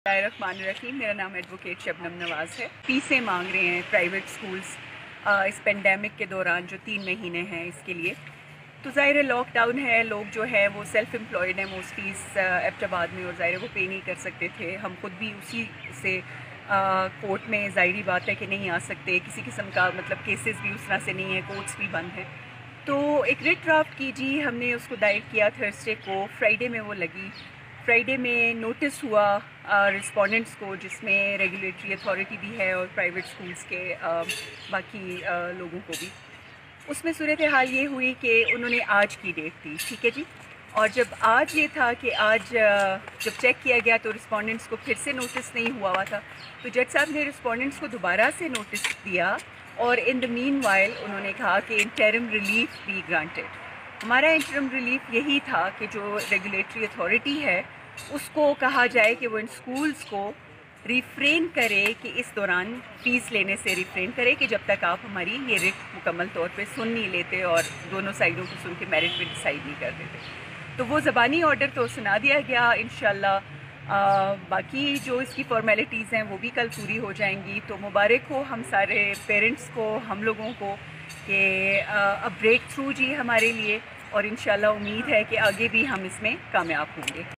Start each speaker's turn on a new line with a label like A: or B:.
A: الرحمن الرحیم، میرا نام ایڈوکیٹ شبنم نواز ہے۔ فیسیں مانگ رہے ہیں پرائیویٹ سکولز اس پینڈیمک کے دوران جو 3 مہینے ہیں اس کے لیے۔ تو ظاہر ہے لاک ڈاؤن ہے، لوگ جو ہے وہ سیلف امپلائڈ ہیں موسٹ فیس ایبٹ آباد میں، اور ظاہر ہے وہ پے نہیں کر سکتے تھے۔ ہم خود بھی اسی سے کورٹ میں ظاہری بات ہے کہ نہیں آ سکتے، کسی قسم کا مطلب کیسز بھی اس طرح سے نہیں ہیں، کورٹس بھی بند ہیں۔ تو ایک ریٹ ڈرافٹ کی جی، ہم نے اس کو دائر کیا تھرسڈے کو، فرائیڈے میں وہ لگی۔ فرائیڈے میں نوٹس ہوا رسپونڈنٹس کو، جس میں ریگولیٹری اتھارٹی بھی ہے اور پرائیویٹ سکولز کے باقی لوگوں کو بھی۔ اس میں صورتحال یہ ہوئی کہ انہوں نے آج کی ڈیٹ دی، ٹھیک ہے جی۔ اور جب آج یہ تھا کہ آج جب چیک کیا گیا تو رسپونڈنٹس کو پھر سے نوٹس نہیں ہوا تھا، تو جج صاحب نے رسپونڈنٹس کو دوبارہ سے نوٹس دیا، اور ان دا مین وائل انہوں نے کہا کہ انٹرم ریلیف بی گرانٹیڈ۔ ہمارا انٹرم ریلیف یہی تھا کہ جو ریگولیٹری اتھارٹی ہے اس کو کہا جائے کہ وہ ان سکولز کو ریفرین کرے کہ اس دوران فیس لینے سے ریفرین کرے، کہ جب تک آپ ہماری یہ ریٹ مکمل طور پہ سن نہیں لیتے اور دونوں سائڈوں کو سن کے میرٹ پہ ڈیسائیڈ نہیں کر دیتے۔ تو وہ زبانی آرڈر تو سنا دیا گیا انشاءاللہ۔ باقی جو اس کی فارمیلٹیز ہیں وہ بھی کل پوری ہو جائیں گی۔ تو مبارک ہو ہم سارے پیرنٹس کو، ہم لوگوں کو، کہ اب بریک تھرو جی ہمارے لیے، اور انشاءاللہ امید ہے کہ آگے بھی ہم اس میں کامیاب ہوں گے۔